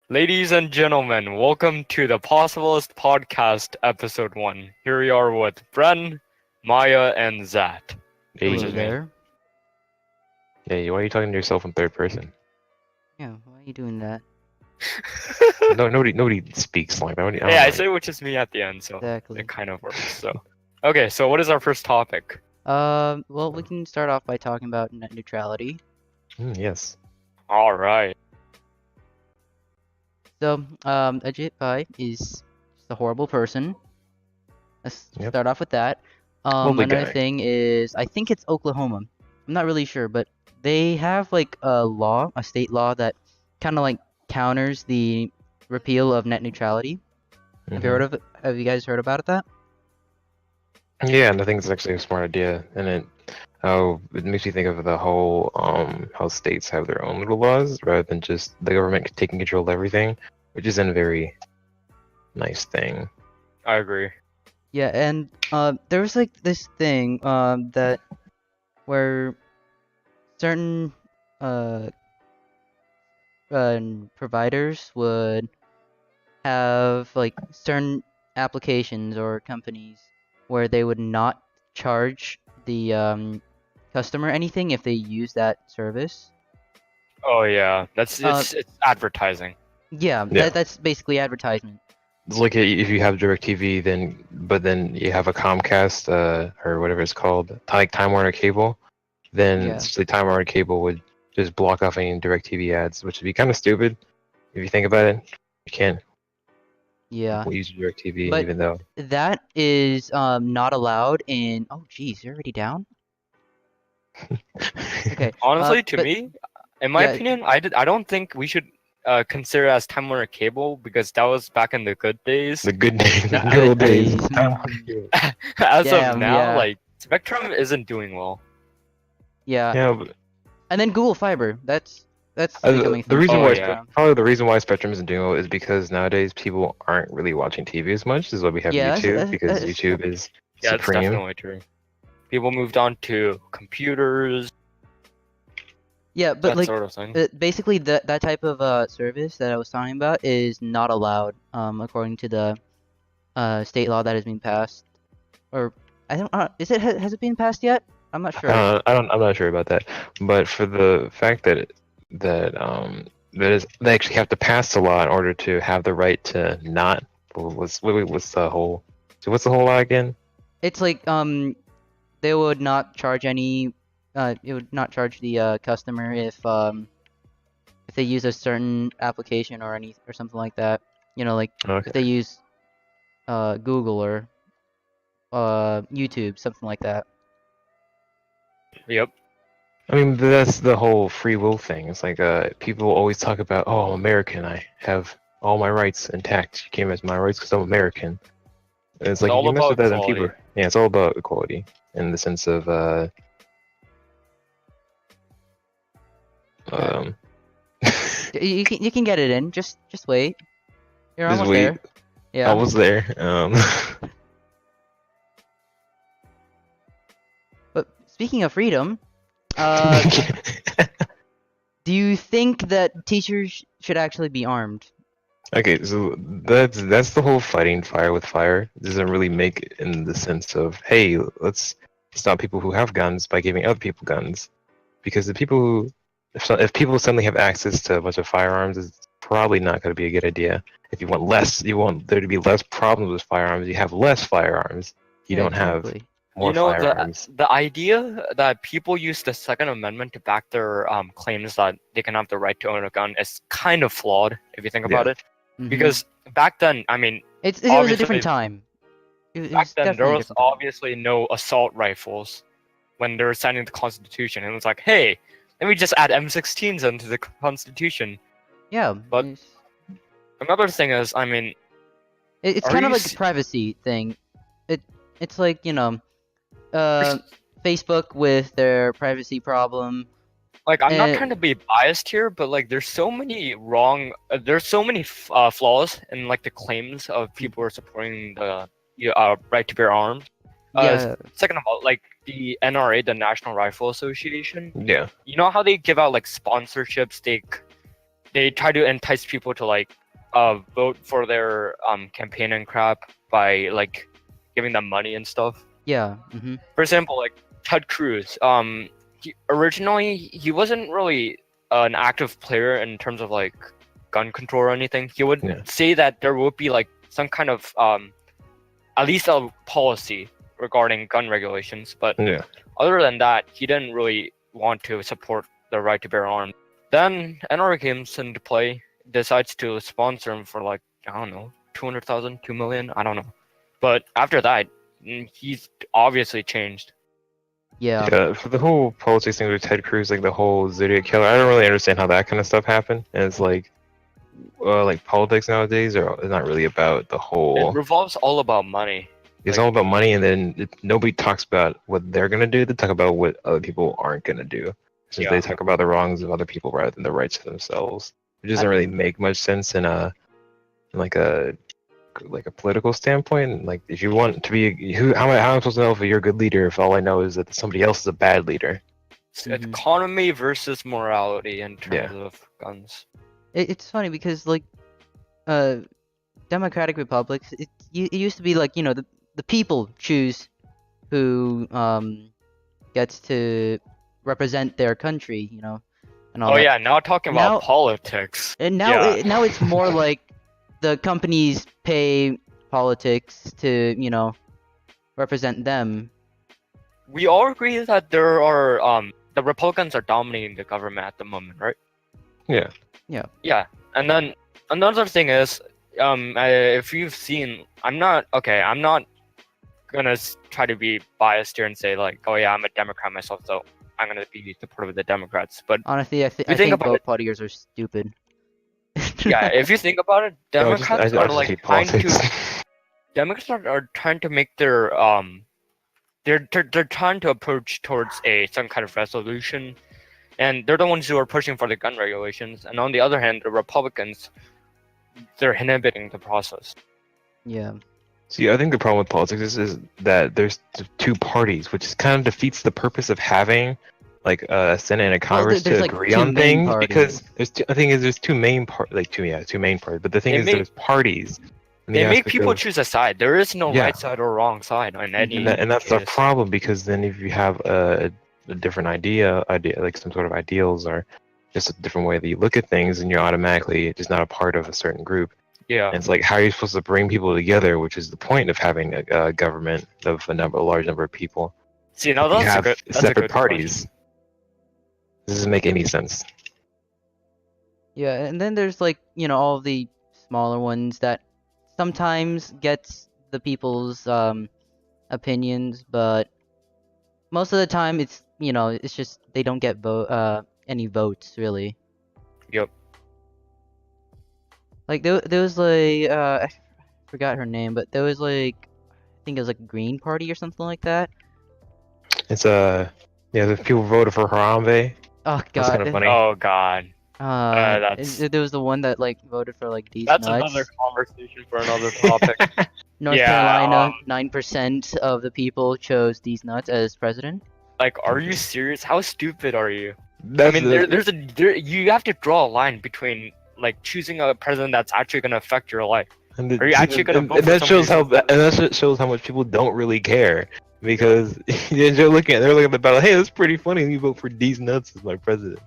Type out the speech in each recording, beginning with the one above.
Ladies and gentlemen, welcome to the Possiblist Podcast, Episode 1. Here we are with Bren, Maya, and Zat. Hey, Which is me. there. hey, why are you talking to yourself in third person? Yeah, why are you doing that? No, nobody speaks like that. I don't Yeah, I know. say which is me at the end, so Exactly. it kind of works. Okay, so what is our first topic? Well, we can start off by talking about net neutrality. Yes. All right. So, Ajit Pai is just a horrible person. Let's Yep. start off with that. Lovely Another guy. thing is, I think it's Oklahoma. I'm not really sure, but they have like a state law that kind of like counters the repeal of net neutrality. Have you heard of it? Have you guys heard about that? Yeah, and I think it's actually a smart idea, and it makes me think of the whole how states have their own little laws rather than just the government taking control of everything, which isn't a very nice thing. I agree. Yeah, and there was like this thing that where certain providers would have like certain applications or companies where they would not charge the customer anything if they use that service. Oh yeah, it's advertising. Yeah, Yeah. that's basically advertisement. It's like if you have DirecTV, then you have a Comcast or whatever it's called, like Time Warner Cable, then Yeah. essentially Time Warner Cable would just block off any DirecTV ads, which would be kind of stupid if you think about it. You can't Yeah. use DirecTV But- even though. That is not allowed in. Oh, geez, you're already down. Okay. Honestly, to but- me, in my yeah. opinion, I don't think we should consider it as Time Warner Cable because that was back in the good days. The good days, the The good old good days. days. Time Warner Cable. As Damn, of now, yeah. like Spectrum isn't doing well. Yeah. Yeah, but And then Google Fiber. That's becoming the reason Oh, why yeah. probably the reason why Spectrum isn't doing well is because nowadays people aren't really watching TV as much. This is why we have Yeah, YouTube because that's- YouTube is Yeah, it's supreme. definitely true. People moved on to computers, Yeah, but that like sort of thing. basically that type of service that I was talking about is not allowed according to the state law that has been passed. Or I don't has it been passed yet? I'm not sure. I'm not sure about that, but for the fact that they actually have to pass the law in order to have the right to not. What's the whole law again? It's like they would not charge any it would not charge the customer if they use a certain application or something like that. You know, like Okay. if they use Google or YouTube, something like that. Yep. I mean, that's the whole free will thing. It's like people always talk about, oh, I'm American. I have all my rights intact. You can't mess with my rights because I'm American. And it's like all if you mess about with that, then equality. people. Yeah, it's all about equality in the sense of You can get it in. Just wait. You're Just almost wait. there. Yeah. I was there. But speaking of freedom, do you think that teachers should actually be armed? Okay, so that's the whole fighting fire with fire. It doesn't really make it in the sense of, hey, let's stop people who have guns by giving other people guns, because the people who, if people suddenly have access to a bunch of firearms, it's probably not going to be a good idea. If you want there to be less problems with firearms, you have less firearms. You Yeah, don't have exactly. more You know, firearms. the idea that people use the Second Amendment to back their claims that they can have the right to own a gun is kind of flawed if you think about it. Mhm. Because back then, I mean, it was a obviously- different time. It back was then there definitely a was different time. obviously no assault rifles when they were signing the Constitution. And it was like, hey, let me just add M16s into the Constitution. Yeah, but- Another thing is, I mean, it's Are kind of you like a privacy thing. It's like, you know, Facebook with their privacy problem. like I'm not Uh, trying to be biased here, but like there's so many flaws in like the claims of people who are supporting the right to bear arms. Yeah, Second of all, like the NRA, the National Rifle Association, Yeah. you know how they give out like sponsorships, they try to entice people to like vote for their campaign and crap by like giving them money and stuff. Yeah. For example, like Ted Cruz, originally he wasn't really an active player in terms of like gun control or anything. He would Yeah. say that there would be like some kind of at least a policy regarding gun regulations, but Yeah. other than that, he didn't really want to support the right to bear arms. Then NRA comes into play, decides to sponsor him for like, I don't know, 200,000, 2 million, I don't know. But after that, he's obviously changed. Yeah. Yeah, for the whole politics thing with Ted Cruz, like the whole Zodiac killer, I don't really understand how that kind of stuff happened. And it's like politics nowadays are not really about the It whole. revolves all about money. It's like- all about money, and then nobody talks about what they're gonna do. They talk about what other people aren't gonna do. So Yeah. they talk about the wrongs of other people rather than the rights of themselves. It doesn't really make much sense in a political standpoint. Like, if you want to be how am I supposed to know if you're a good leader if all I know is that somebody else is a bad leader? It's Mhm. economy versus morality in terms Yeah. of guns. It's funny because like, democratic republics, it used to be like, you know, the people choose who gets to represent their country, you know, and all Oh that. yeah, now talking about Now- politics. And now Yeah. now it's more like the companies pay politics to, you know, represent them. We all agree that there are the Republicans are dominating the government at the moment, right? Yeah. Yeah, and then another thing is, if you've seen, I'm not gonna try to be biased here and say like, oh yeah, I'm a Democrat myself, so I'm gonna be supportive of the Democrats. But Honestly, I think think about both it- parties are stupid. yeah, if you think about it, No, Democrats I are just like hate trying politics. to Democrats are trying to make their they're trying to approach towards some kind of resolution, and they're the ones who are pushing for the gun regulations. And on the other hand, the Republicans, they're inhibiting the process. Yeah. See, I think the problem with politics is that there's two parties, which kind of defeats the purpose of having like a Senate and a Congress there's, to like, agree two on main things. Because parties. I think there's two main parties. But the thing They is, make- there's parties. in the They make aspect people of- choose a side. There is no Yeah. right side or wrong side on any. and that's the case. problem, because then if you have a different idea like some sort of ideals or just a different way that you look at things, and you're automatically just not a part of a certain group. Yeah. And it's like, how are you supposed to bring people together, which is the point of having a government of a large number of people. See, now If you that's a have good. That's a separate good parties. question. This doesn't make any sense. Yeah, and then there's like, you know, all the smaller ones that sometimes gets the people's opinions, but most of the time it's, you know, it's just they don't get any votes really. Yep. Like there was like I forgot her name, but there was like, I think it was like Green Party or something like that. It's the people voted for Harambe. Oh That's god. kind of funny. Oh God. There was the one that like voted for like these That's nuts. another conversation for another topic. North Yeah, Carolina, 9% of the people chose these nuts as president. Like, are you serious? How stupid are you? That's I mean, you have to draw a line between like choosing a president that's actually going to affect your life. and Are you actually gonna vote and for that shows somebody that shows how much people don't really care, because they're looking at the battle. Hey, that's pretty funny. You vote for these nuts as my president.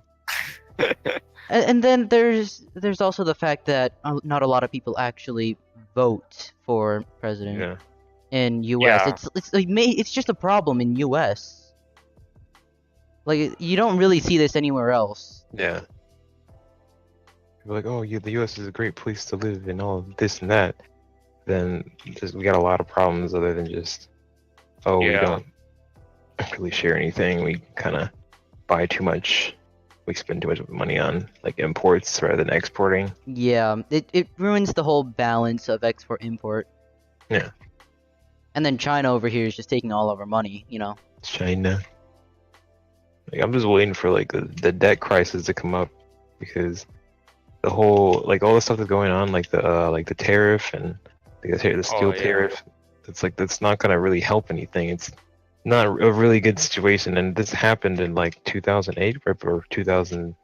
And then there's also the fact that not a lot of people actually vote for president Yeah. in U.S. Yeah. It's like it's just a problem in U.S. Like you don't really see this anywhere else. Yeah. People are like, oh, yeah, the U.S. is a great place to live and all this and that. Then we got a lot of problems other than just, we Yeah. don't really share anything. We kind of buy too much. We spend too much money on like imports rather than exporting. Yeah, it ruins the whole balance of export import. Yeah. And then China over here is just taking all of our money, you know. China. Like, I'm just waiting for like the debt crisis to come up, because the whole all the stuff that's going on, like the tariff and the steel yeah. tariff, that's not gonna really help anything. It's not a really good situation, and this happened in like 2008 or 2000.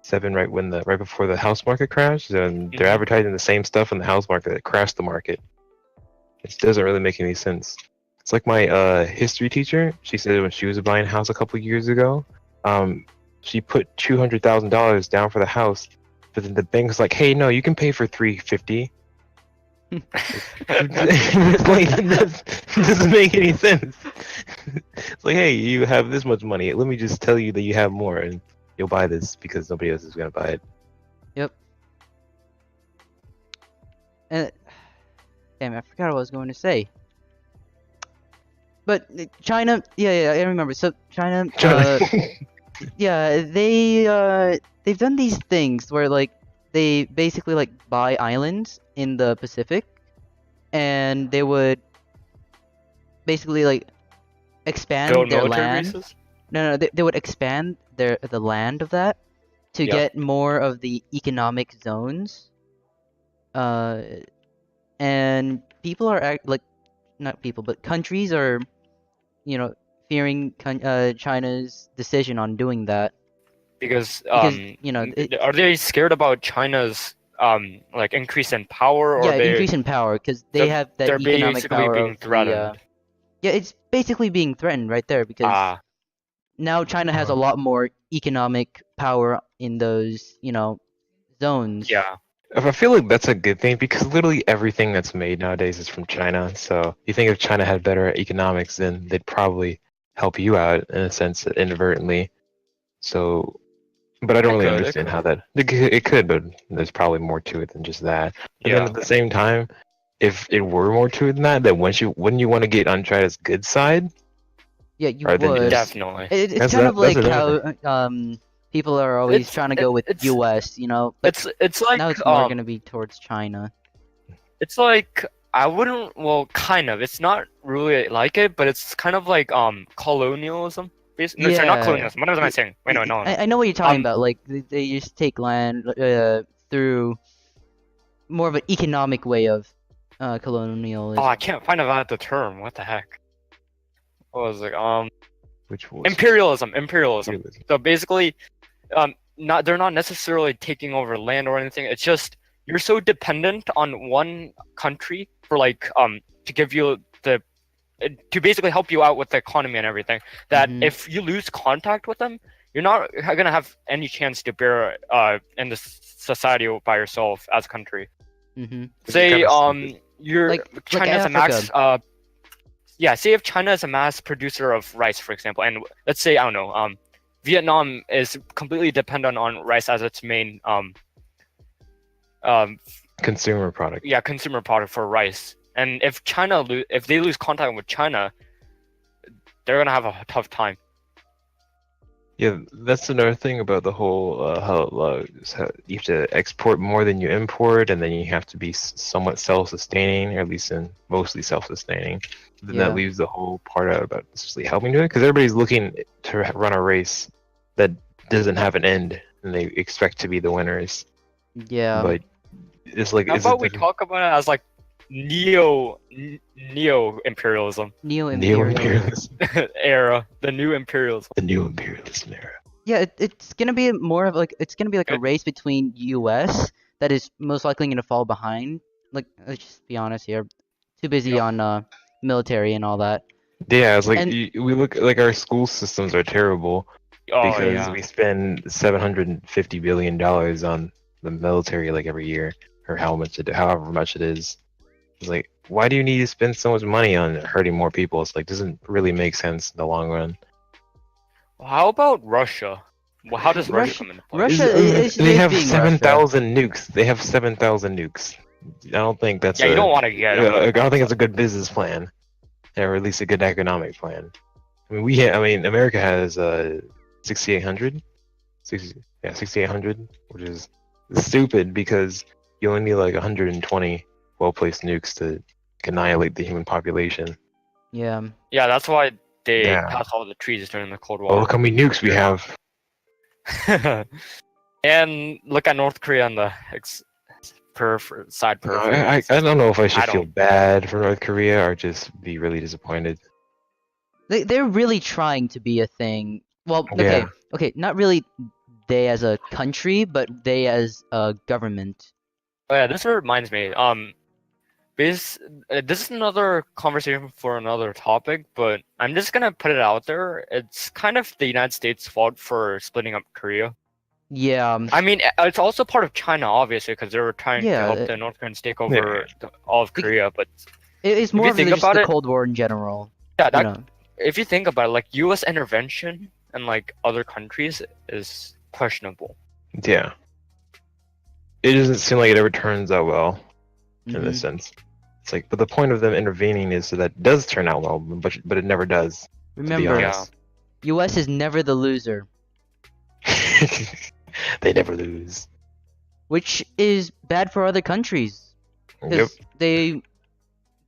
2007, right before the house market crashed, and they're Mhm. advertising the same stuff in the house market that crashed the market. It doesn't really make any sense. It's like my history teacher. She said when she was buying a house a couple years ago, she put $200,000 down for the house, but then the bank was like, "Hey, no, you can pay for $350." It's like it doesn't make any sense. It's like, hey, you have this much money. Let me just tell you that you have more, and you'll buy this because nobody else is gonna buy it. Yep. And damn, I forgot what I was going to say. But China, yeah, I remember. So China, yeah, they've done these things where like they basically like buy islands in the Pacific, and they would basically like expand Build their military land. bases. No, they would expand the land of that to Yep. get more of the economic zones. And people are like, not people, but countries are, fearing China's decision on doing that Because because are they scared about China's like increase in power, or yeah, increase in power because they they're- have that they're economic basically power being of threatened? yeah, it's basically being threatened right there because now China has a lot more economic power in those, zones. Yeah. I feel like that's a good thing because literally everything that's made nowadays is from China. So you think if China had better economics, then they'd probably help you out in a sense inadvertently. So, but I don't really understand how that it could, but there's probably more to it than just that. But then Yeah. at the same time, if it were more to it than that, then wouldn't you want to get on China's good side? Yeah, you Rather than would. just- Definitely. It's That's- kind that- of that's like another how people are always It's- trying to go with it's- US, but It's like now it's more gonna be towards China. it's like I wouldn't, well, kind of. It's not really like it, but it's kind of like colonialism. No, sorry, not Yeah. colonialism. What am I saying? Wait, no. I know what you're talking Um, about. Like they just take land through more of an economic way of colonialism. Oh, I can't find out the term. What the heck? What was it? Which was Imperialism. Imperialism. So basically, they're not necessarily taking over land or anything. It's just you're so dependent on one country for like to give you to basically help you out with the economy and everything, that Mhm. if you lose contact with them, you're not gonna have any chance to bear in this society by yourself as a country. Mm-hmm. Say stupid. you're Like China is a max yeah, say if China is a mass producer of rice, for example, and let's say, I don't know, Vietnam is completely dependent on rice as its main Consumer product. consumer product for rice. And if if they lose contact with China, they're gonna have a tough time. Yeah, that's another thing about the whole how you have to export more than you import, and then you have to be somewhat self-sustaining, or at least mostly self-sustaining. Then Yeah. that leaves the whole part out about especially helping do it, because everybody's looking to run a race that doesn't have an end, and they expect to be the winners. Yeah. But it's like How about we talk about it as like neo-imperialism Neo-Imperialism. era, the new imperialism. the new imperialism era. Yeah, it's gonna be more of like it's gonna be like a race between US that is most likely gonna fall behind. Like, let's just be honest here, too busy on military and all that. Yeah, it's like And- we look like our school systems are terrible. Oh Because yeah. we spend $750 billion on the military like every year, or however much it is. It's like, why do you need to spend so much money on hurting more people? It's like, doesn't really make sense in the long run. How about Russia? Well, how does Russia come into play? Russia is They have being 7,000 nukes. They have 7,000 nukes. I don't think that's Yeah, you don't want to get. I don't think it's a good business plan, or at least a good economic plan. I mean, America has 6,800, 6,800, which is stupid because you only need like 120 well-placed nukes to annihilate the human population. Yeah. Yeah, that's why they Yeah. passed all the trees during the Cold Oh, War. look how many nukes we have. And look at North Korea on the side No, periphery. I don't know if I should I feel don't- bad for North Korea or just be really disappointed. They're really trying to be a thing. Well, Yeah. okay, not really they as a country, but they as a government. Oh yeah, this reminds me. This is another conversation for another topic, but I'm just gonna put it out there. It's kind of the United States' fault for splitting up Korea. Yeah, I mean, it's also part of China, obviously, because they were trying to Yeah, help the North Koreans take over all of Korea. But it's you more of think just about the it- Cold War in general. yeah, You that know. if you think about it, like U.S. intervention in like other countries is questionable. Yeah. It doesn't seem like it ever turns out well in Mhm. this sense. It's like, but the point of them intervening is so that it does turn out well, but it never does. To be Remember, honest, U.S. is never the loser, they never lose. which is bad for other countries. Yep. Because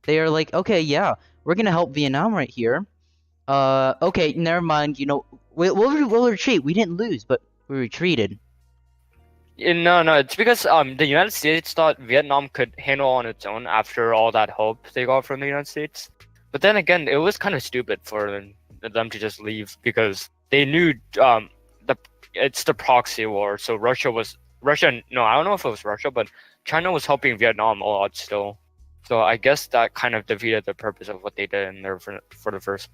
they are like, okay, yeah, we're gonna help Vietnam right here. Okay, never mind. You know, we'll retreat. We didn't lose, but we retreated. No, it's because the United States thought Vietnam could handle on its own after all that help they got from the United States. But then again, it was kind of stupid for them to just leave because they knew it's the proxy war. So Russia. No, I don't know if it was Russia, but China was helping Vietnam a lot still. So I guess that kind of defeated the purpose of what they did in there for the first.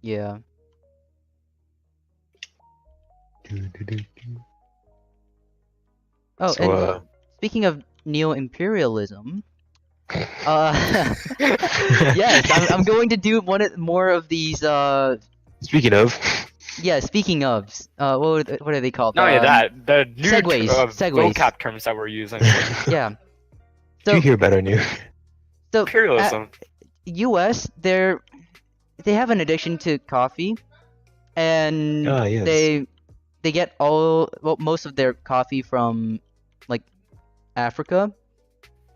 Yeah. Oh, So, and speaking of Neo-Imperialism, yes, I'm going to do more of these. speaking of, Yeah, speaking of, what are they called? Not only that, the new segues, segues. vocab terms that we're using. Yeah. do you So, hear better, New? so Imperialism. U.S. they have an addiction to coffee, and Ah, yes. they get most of their coffee from like Africa.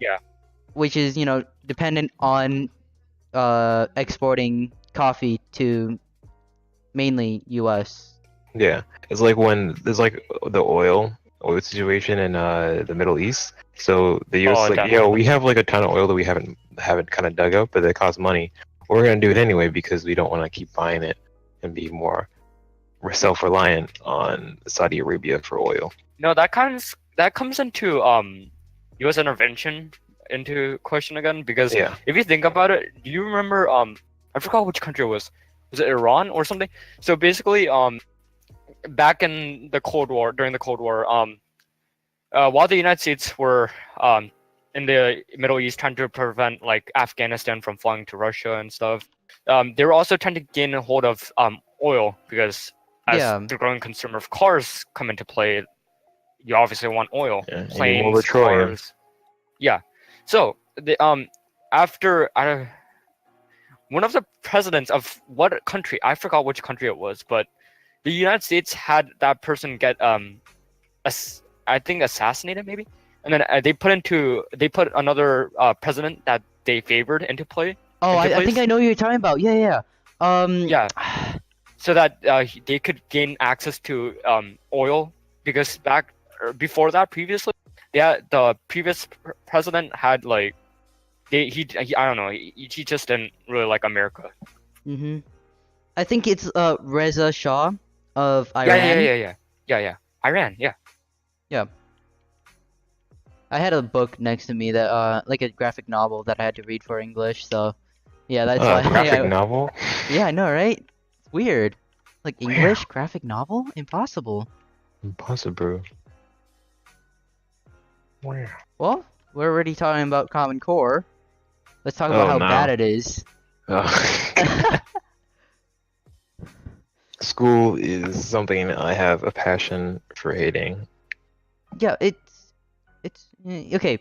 Yeah. Which is dependent on exporting coffee to mainly U.S. Yeah, it's like when there's like the oil situation in the Middle East. So the U.S. Oh, like, definitely. we have like a ton of oil that we haven't kind of dug up, but it costs money. We're gonna do it anyway because we don't want to keep buying it and be more self-reliant on Saudi Arabia for oil. No, that comes into U.S. intervention into question again because Yeah, if you think about it, do you remember I forgot which country it was. Was it Iran or something? So basically back in the Cold War, during the Cold War, while the United States were in the Middle East trying to prevent like Afghanistan from falling to Russia and stuff, they were also trying to gain a hold of oil because as Yeah. the growing consumer of cars come into play, you obviously want oil, yeah. And planes, more petroleum. cars. Yeah. So the after one of the presidents of what country, I forgot which country it was, but the United States had that person get I think assassinated maybe, and then they put another president that they favored into play. Oh, into I think place. I know who you're talking about. Yeah. Yeah. So that they could gain access to oil because before that previously, the previous president had like he I don't know he just didn't really like America. Mhm. I think it's Reza Shah of Iran. Yeah. Iran, yeah. I had a book next to me that like a graphic novel that I had to read for English. So yeah, that's why. Graphic novel. Yeah, I know, right? It's weird. Like English graphic novel? Impossible. Impossible. Wow. Well, we're already talking about Common Core. Let's talk about Oh, how no. bad it is. School is something I have a passion for hating. Yeah, it's okay.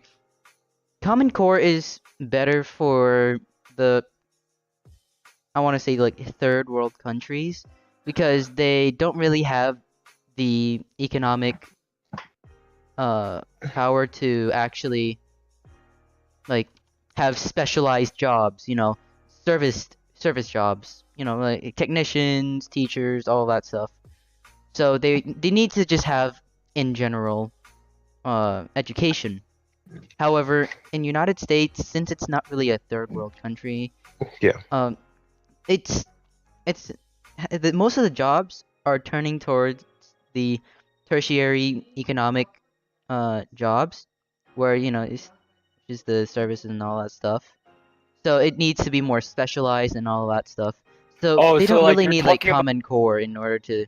Common Core is better for I want to say like third world countries because they don't really have the economic power to actually like have specialized jobs, service jobs, like technicians, teachers, all that stuff. So they need to just have in general education. However, in United States, since it's not really a third world country, Yeah. it's most of the jobs are turning towards the tertiary economic jobs, where it's just the services and all that stuff. So it needs to be more specialized and all that stuff. So Oh, they so don't like really you're need like talking about. Common Core in order to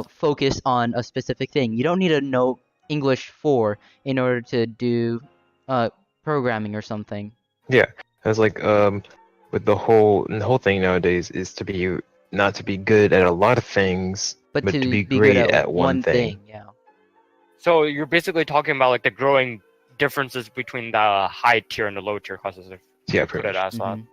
focus on a specific thing. You don't need to know English 4 in order to do uh programming or something. Yeah, it's like with the whole thing nowadays is to be not to be good at a lot of things, But but to to be be good great at at one one thing. thing, yeah. So you're basically talking about like the growing differences between the high tier and the low tier classes, if Yeah, you put pretty it much. as that. Mhm.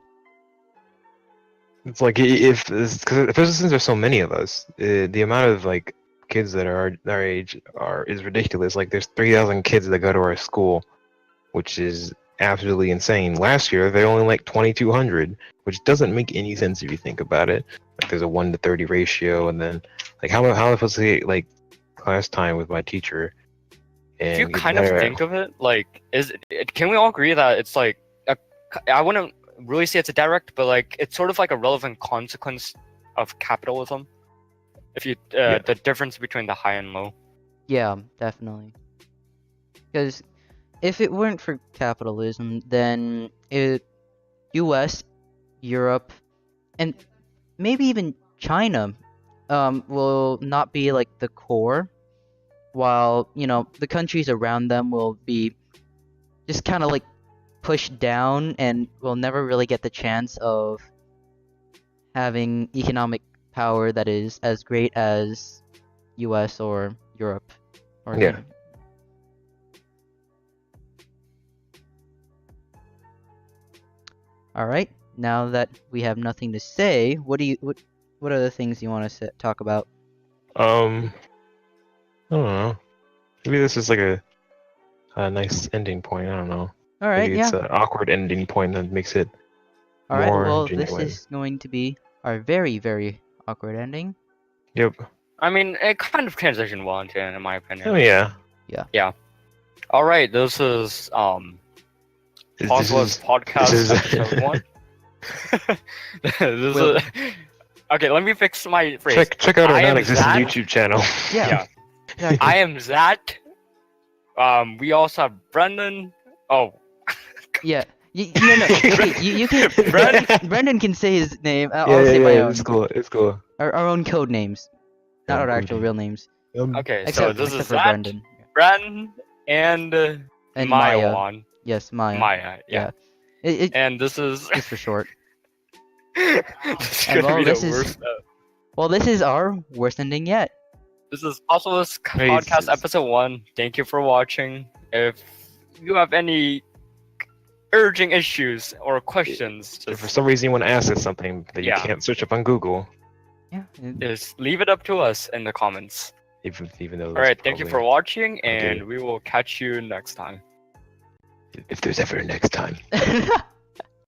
It's like because since there's so many of us, the amount of like kids that are our age is ridiculous. Like there's 3,000 kids that go to our school, which is absolutely insane. Last year they only like 2,200, which doesn't make any sense if you think about it. Like there's a 1 to 30 ratio, and then like how am I supposed to get like class time with my teacher If you and get kind of better at think of it, like, can we all agree that it's like, I wouldn't really say it's a direct, but like, it's sort of like a relevant consequence of capitalism. If you, Yeah. the difference between the high and low. Yeah, definitely. Because if it weren't for capitalism, then US, Europe, and maybe even China will not be like the core, while the countries around them will be just kind of like pushed down and will never really get the chance of having economic power that is as great as US or Europe or Yeah. All right, now that we have nothing to say, what are the things you want to talk about? I don't know. Maybe this is like a nice ending point. I don't know. All right, Maybe it's yeah. an awkward ending point that makes it All right, more well, genuine. this is going to be our very, very awkward ending. Yep. I mean, it kind of transitioned well into it, in my opinion. Oh yeah. All right, this is This Possiblist is Podcast this is- episode 1. This is okay. Let me fix my phrase. check out our I am non-existent that- YouTube channel. Yeah, exactly. I am Zat. We also have Brendan. Oh, Yeah. No. Okay, you can. Brendan can say his name. I'll say my own. It's cool. It's cool. Our own code names, not Yeah, our code actual name. real names. okay. Except, so this except is for Zat, Brendan. Bren, and And Maya. Maya. Yes, Maya. Maya. Yeah. It, And this is. just for short. This is And gonna well, be the this is- worst. Well, this is our worst ending yet. This is Possiblist Hey, Podcast it's- episode 1. Thank you for watching. If you have any urging issues or questions, If for just, some reason you want to ask us something that you Yeah. can't search up on Google, Yeah. just leave it up to us in the comments. even though. All right, thank you for watching, and Okay. we will catch you next time. If there's ever a next time.